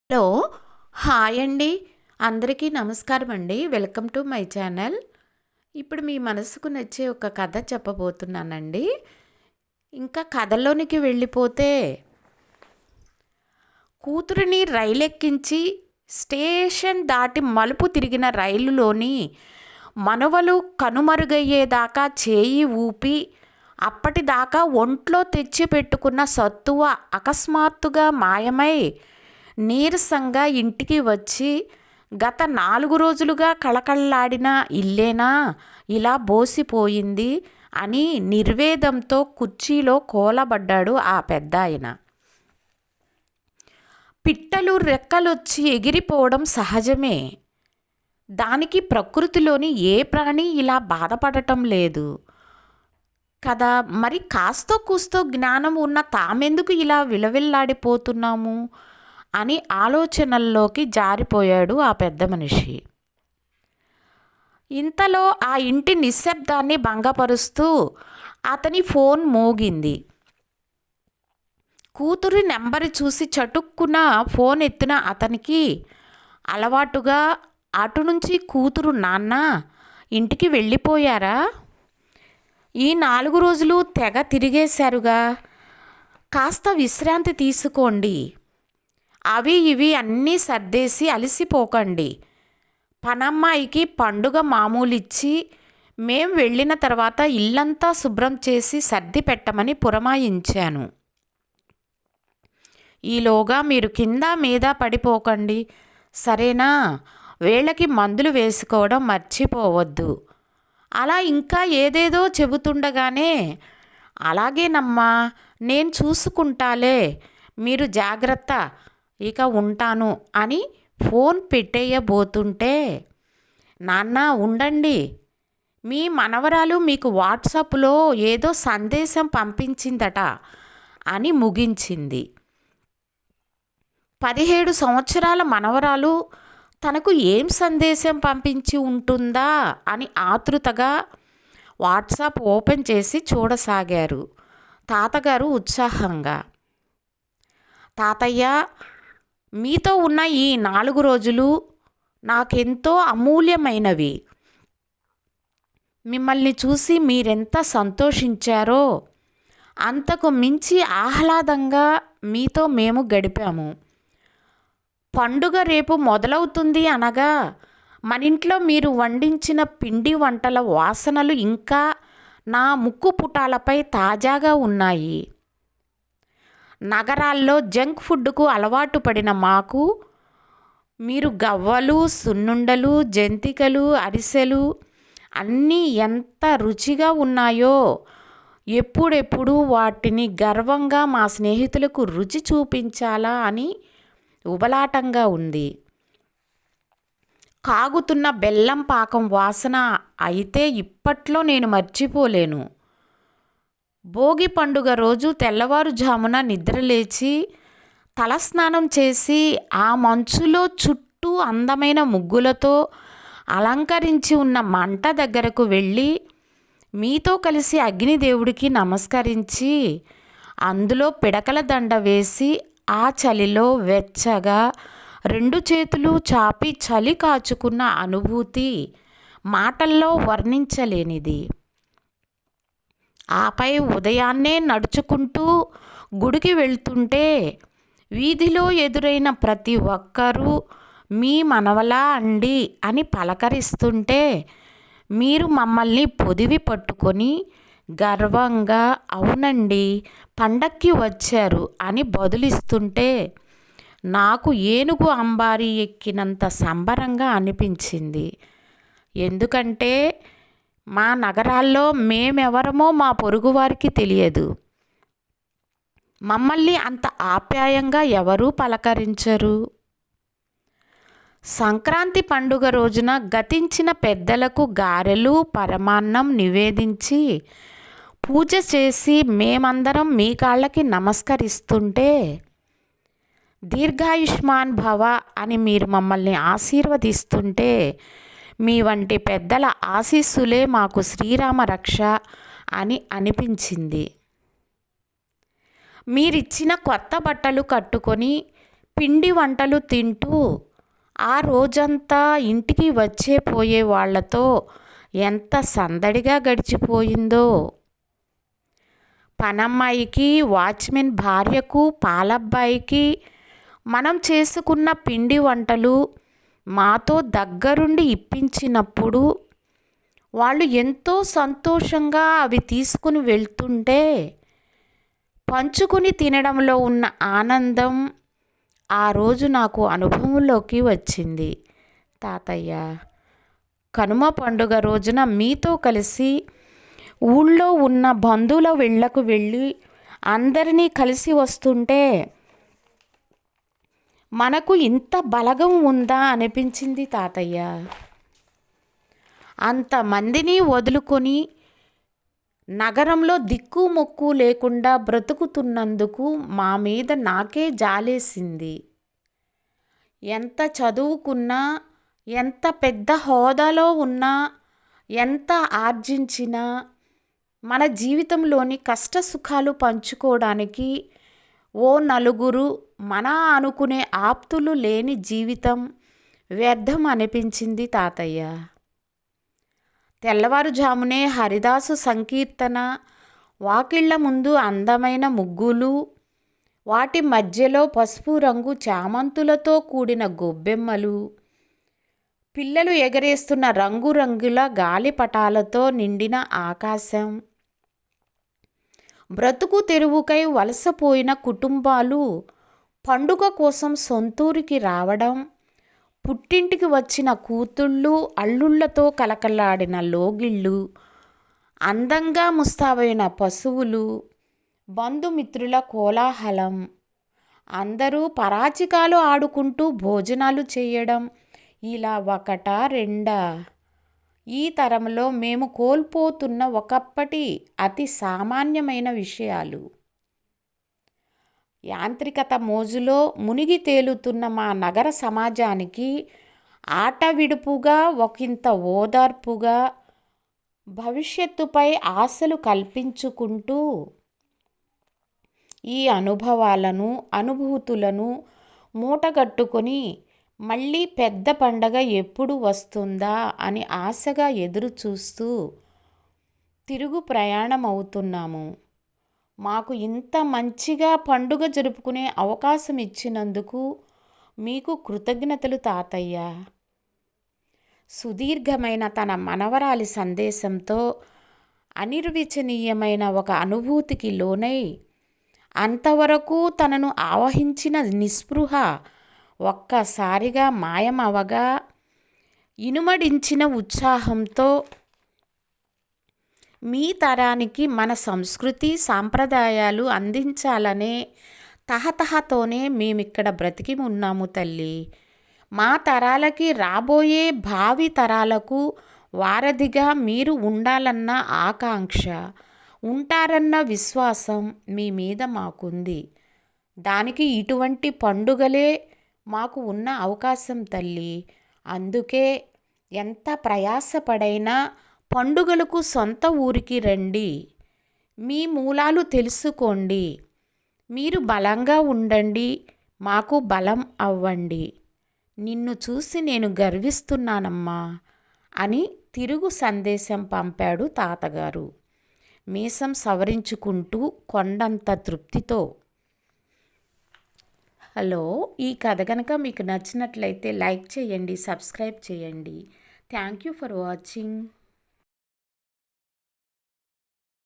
Hello. Hi అండి. అందరికీ నమస్కారం అండి. Welcome to my channel. ఇప్పుడు మీ మనసుకు నచ్చే ఒక కథ చెప్పబోతున్నానండి. ఇంకా కథలోనికి వెళ్ళిపోతే, కూతురిని రైలెక్కించి స్టేషన్ దాటి మలుపు తిరిగిన రైలులోని మనవలు కనుమరుగయ్యేదాకా చేయి ఊపి అప్పటిదాకా ఒంట్లో తెచ్చిపెట్టుకున్న సత్తువ అకస్మాత్తుగా మాయమై నీరసంగా ఇంటికి వచ్చి, గత 4 రోజులుగా కళకళలాడిన ఇల్లేనా ఇలా బోసిపోయింది అని నిర్వేదంతో కుర్చీలో కూలబడ్డాడు ఆ పెద్దాయన. పిట్టలు రెక్కలొచ్చి ఎగిరిపోవడం సహజమే. దానికి ప్రకృతిలోని ఏ ప్రాణి ఇలా బాధపడటం లేదు కదా. మరి కాస్తో కూస్తో జ్ఞానం ఉన్న తామెందుకు ఇలా విలవిల్లాడిపోతున్నాము అని ఆలోచనల్లోకి జారిపోయాడు ఆ పెద్ద మనిషి. ఇంతలో ఆ ఇంటి నిశ్శబ్దాన్ని భంగపరుస్తూ అతని ఫోన్ మోగింది. కూతురి నెంబరు చూసి చటుక్కున ఫోన్ ఎత్తిన అతనికి అలవాటుగా అటు నుంచి కూతురు, నాన్న ఇంటికి వెళ్ళిపోయారా? ఈ 4 రోజులు తెగ తిరిగేశారుగా, కాస్త విశ్రాంతి తీసుకోండి, అవి ఇవి అన్నీ సర్దేసి అలసిపోకండి, పనమ్మాయికి పండుగ మామూలిచ్చి మేం వెళ్ళిన తర్వాత ఇల్లంతా శుభ్రం చేసి సర్ది పెట్టమని పురమాయించాను. ఈలోగా మీరు కింద మీద పడిపోకండి, సరేనా? వేళకి మందులు వేసుకోవడం మర్చిపోవద్దు. అలా ఇంకా ఏదేదో చెబుతుండగానే, అలాగేనమ్మా, నేను చూసుకుంటాలే, మీరు జాగ్రత్త, ఇక ఉంటాను అని ఫోన్ పెట్టేయబోతుంటే, నాన్న ఉండండి, మీ మనవరాలు మీకు వాట్సాప్లో ఏదో సందేశం పంపించిందట అని ముగించింది. 17 సంవత్సరాల మనవరాలు తనకు ఏం సందేశం పంపించి ఉంటుందా అని ఆతృతగా వాట్సాప్ ఓపెన్ చేసి చూడసాగారు తాతగారు ఉత్సాహంగా. తాతయ్య, మీతో ఉన్న ఈ 4 రోజులు నాకెంతో అమూల్యమైనవి. మిమ్మల్ని చూసి మీరెంత సంతోషించారో అంతకు మించి ఆహ్లాదంగా మీతో మేము గడిపాము. పండుగ రేపు మొదలవుతుంది అనగా మనింట్లో మీరు వండించిన పిండి వంటల వాసనలు ఇంకా నా ముక్కు పుటాలపై తాజాగా ఉన్నాయి. నగరాల్లో జంక్ ఫుడ్కు అలవాటు పడిన మాకు మీరు గవ్వలు, సున్నుండలు, జంతికలు, అరిసెలు అన్నీ ఎంత రుచిగా ఉన్నాయో ఎప్పుడెప్పుడు వాటిని గర్వంగా మా స్నేహితులకు రుచి చూపించాలా అని ఉబలాటంగా ఉంది. కాగుతున్న బెల్లం పాకం వాసన అయితే ఇప్పట్లో నేను మర్చిపోలేను. భోగి పండుగ రోజు తెల్లవారుజామున నిద్రలేచి తలస్నానం చేసి ఆ మంచులో చుట్టూ అందమైన ముగ్గులతో అలంకరించి ఉన్న మంట దగ్గరకు వెళ్ళి మీతో కలిసి అగ్నిదేవుడికి నమస్కరించి అందులో పిడకల దండ వేసి ఆ చలిలో వెచ్చగా 2 చేతులు చాపి చలి కాచుకున్న అనుభూతి మాటల్లో వర్ణించలేనిది. ఆపై ఉదయాన్నే నడుచుకుంటూ గుడికి వెళ్తుంటే వీధిలో ఎదురైన ప్రతి ఒక్కరూ మీ మనవలా అండి అని పలకరిస్తుంటే మీరు మమ్మల్ని పొదివి పట్టుకొని గర్వంగా అవునండి, పండక్కి వచ్చారు అని బదులిస్తుంటే నాకు ఏనుగు అంబారీ ఎక్కినంత సంబరంగా అనిపించింది. ఎందుకంటే మా నగరాల్లో మేమెవరమో మా పొరుగువారికి తెలియదు. మమ్మల్ని అంత ఆప్యాయంగా ఎవరూ పలకరించరు. సంక్రాంతి పండుగ రోజున గతించిన పెద్దలకు గారెలు, పరమాన్నం నివేదించి పూజ చేసి మేమందరం మీ కాళ్ళకి నమస్కరిస్తుంటే దీర్ఘాయుష్మాన్ భవ అని మీరు మమ్మల్ని ఆశీర్వదిస్తుంటే మీ వంటి పెద్దల ఆశీస్సులే మాకు శ్రీరామ రక్ష అని అనిపించింది. మీరిచ్చిన కొత్త బట్టలు కట్టుకొని పిండి వంటలు తింటూ ఆ రోజంతా ఇంటికి వచ్చే పోయే వాళ్ళతో ఎంత సందడిగా గడిచిపోయిందో. పనమ్మాయికి, వాచ్మెన్ భార్యకు, పాలబ్బాయికి మనం చేసుకున్న పిండి వంటలు మాతో దగ్గరుండి ఇప్పించినప్పుడు వాళ్ళు ఎంతో సంతోషంగా అవి తీసుకుని వెళ్తుంటే పంచుకుని తినడంలో ఉన్న ఆనందం ఆ రోజు నాకు అనుభవంలోకి వచ్చింది. తాతయ్య, కనుమ పండుగ రోజున మీతో కలిసి ఊళ్ళో ఉన్న బంధువుల ఇళ్ళకు వెళ్ళి అందరినీ కలిసి వస్తుంటే మనకు ఇంత బలగం ఉందా అనిపించింది తాతయ్య. అంతమందిని వదులుకొని నగరంలో దిక్కు మొక్కు లేకుండా బ్రతుకుతున్నందుకు మా మీద నాకే జాలేసింది. ఎంత చదువుకున్నా, ఎంత పెద్ద హోదాలో ఉన్నా, ఎంత ఆర్జించినా మన జీవితంలోని కష్ట సుఖాలు పంచుకోవడానికి ఓ నలుగురు మన అనుకునే ఆప్తులు లేని జీవితం వ్యర్థం అనిపించింది తాతయ్య. తెల్లవారుజామునే హరిదాసు సంకీర్తన, వాకిళ్ల ముందు అందమైన ముగ్గులు, వాటి మధ్యలో పసుపు రంగు చామంతులతో కూడిన గొబ్బెమ్మలు, పిల్లలు ఎగరేస్తున్న రంగురంగుల గాలిపటాలతో నిండిన ఆకాశం, బ్రతుకు తెరువుకై వలసపోయిన కుటుంబాలు పండుగ కోసం సొంతూరికి రావడం, పుట్టింటికి వచ్చిన కూతుళ్ళు అల్లుళ్లతో కలకలాడిన లోగిళ్ళు, అందంగా ముస్తాబైన పశువులు, బంధుమిత్రుల కోలాహలం, అందరూ పరాచికాలు ఆడుకుంటూ భోజనాలు చేయడం, ఇలా ఒకటా రెండా ఈ తరంలో మేము కోల్పోతున్న ఒకప్పటి అతి సామాన్యమైన విషయాలు. యాంత్రికత మోజులో మునిగి తేలుతున్న మా నగర సమాజానికి ఆట విడుపుగా, ఒకంత ఓదార్పుగా, భవిష్యత్తుపై ఆశలు కల్పించుకుంటూ ఈ అనుభవాలను, అనుభూతులను మూటగట్టుకొని మళ్ళీ పెద్ద పండగ ఎప్పుడు వస్తుందా అని ఆశగా ఎదురు చూస్తూ తిరుగు ప్రయాణం అవుతున్నాము. మాకు ఇంత మంచిగా పండుగ జరుపుకునే అవకాశం ఇచ్చినందుకు మీకు కృతజ్ఞతలు తాతయ్య. సుదీర్ఘమైన తన మనవరాలి సందేశంతో అనిర్వచనీయమైన ఒక అనుభూతికి లోనై అంతవరకు తనను ఆవహించిన నిస్పృహ ఒక్కసారిగా మాయమవగా ఇనుమడించిన ఉత్సాహంతో మీ తరానికి మన సంస్కృతి సాంప్రదాయాలు అందించాలనే తహతహతోనే మేమిక్కడ బ్రతికి ఉన్నాము తల్లి. మా తరాలకి, రాబోయే భావి తరాలకు వారధిగా మీరు ఉండాలన్న ఆకాంక్ష, ఉంటారన్న విశ్వాసం మీ మీద మాకుంది. దానికి ఇటువంటి పండుగలే మాకు ఉన్న అవకాశం తల్లి. అందుకే ఎంత ప్రయాసపడైనా పండుగలకు సొంత ఊరికి రండి, మీ మూలాలు తెలుసుకోండి, మీరు బలంగా ఉండండి, మాకు బలం అవ్వండి. నిన్ను చూసి నేను గర్విస్తున్నానమ్మా అని తిరుగు సందేశం పంపాడు తాతగారు, మీసం సవరించుకుంటూ కొండంత తృప్తితో. హలో, ఈ కథ కనుక మీకు నచ్చినట్లయితే లైక్ చేయండి, సబ్స్క్రైబ్ చేయండి. Thank you for watching.